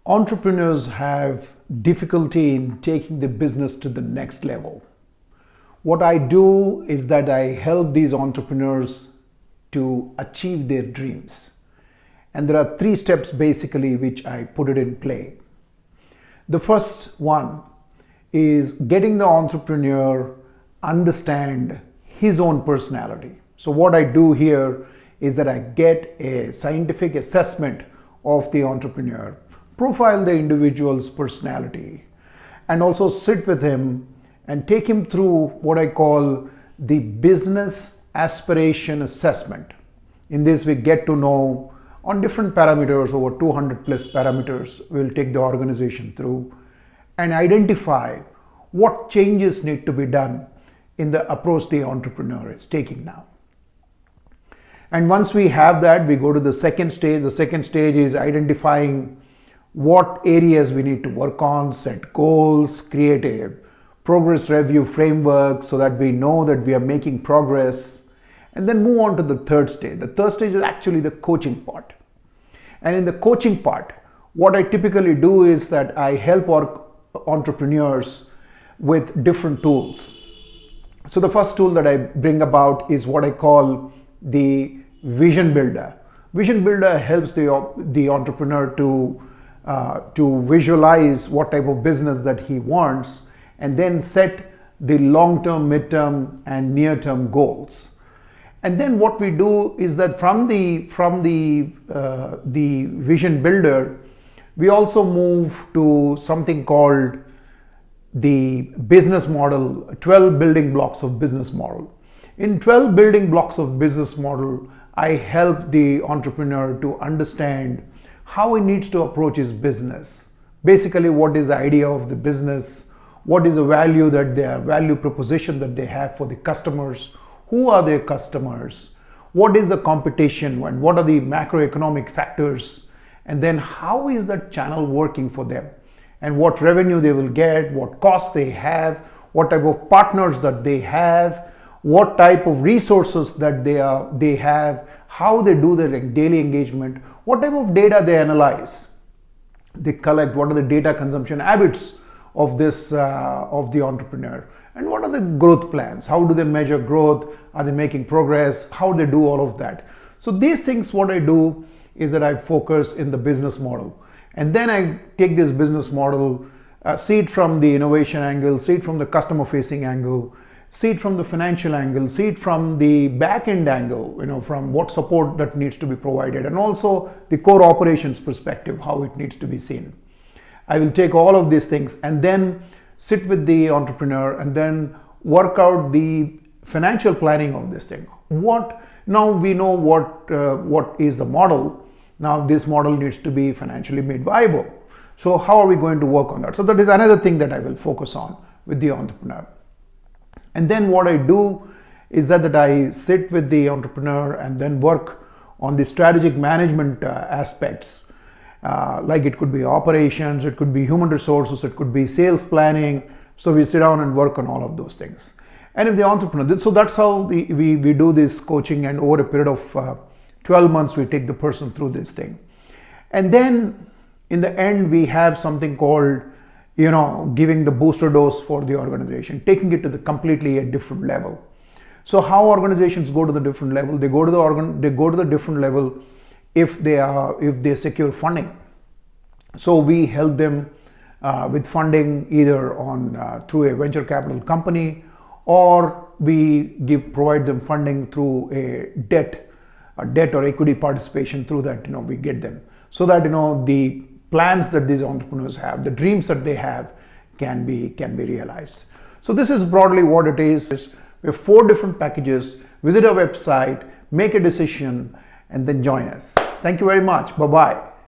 Entrepreneurs have difficulty in taking the business to the next level. What I do is that I help these entrepreneurs to achieve their dreams. And there are 3 steps basically which I put it in play. The first one is getting the entrepreneur understand his own personality. So what I do here is that I get a scientific assessment of the entrepreneur, profile the individual's personality, and also sit with him and take him through what I call the business aspiration assessment. In this, we get to know on different parameters, over 200 plus parameters, we'll take the organization through and identify what changes need to be done in the approach the entrepreneur is taking now. And once we have that, we go to the second stage. The second stage is identifying what areas we need to work on, set goals, create a progress review framework so that we know that we are making progress, and then move on to the third stage. The third stage is actually the coaching part. And in the coaching part, what I typically do is that I help our entrepreneurs with different tools. So the first tool that I bring about is what I call the vision builder. Vision builder helps the entrepreneur to visualize what type of business that he wants and then set the long-term, mid-term and near-term goals. And then what we do is that from the vision builder, we also move to something called the business model, 12 building blocks of business model. In 12 building blocks of business model, I help the entrepreneur to understand how he needs to approach his business. Basically, what is the idea of the business? What is the value proposition that they have for the customers? Who are their customers? What is the competition and what are the macroeconomic factors? And then how is that channel working for them? And what revenue they will get, what costs they have, what type of partners that they have, what type of resources that they have, how they do their daily engagement, what type of data they analyze, they collect, what are the data consumption habits of the entrepreneur, and what are the growth plans, how do they measure growth, are they making progress, how they do all of that. So these things, what I do is that I focus in the business model, and then I take this business model, see it from the innovation angle, see it from the customer facing angle, see it from the financial angle, see it from the back-end angle, from what support that needs to be provided, and also the core operations perspective, how it needs to be seen. I will take all of these things and then sit with the entrepreneur and then work out the financial planning of this thing. Now we know what is the model. Now this model needs to be financially made viable. So how are we going to work on that? So that is another thing that I will focus on with the entrepreneur. And then what I do is that I sit with the entrepreneur and then work on the strategic management aspects. Like it could be operations, it could be human resources, it could be sales planning. So we sit down and work on all of those things. And if the entrepreneur, so that's how we do this coaching, and over a period of 12 months, we take the person through this thing. And then in the end, we have something called giving the booster dose for the organization, taking it to the completely a different level. So how organizations go to the different level? They go to the different level if they secure funding. So we help them with funding either through a venture capital company, or we provide them funding through a debt or equity participation. Through that, we get them so that the plans that these entrepreneurs have, the dreams that they have can be realized. So this is broadly what it is. We have 4 different packages. Visit our website, make a decision, and then join us. Thank you very much. Bye-bye.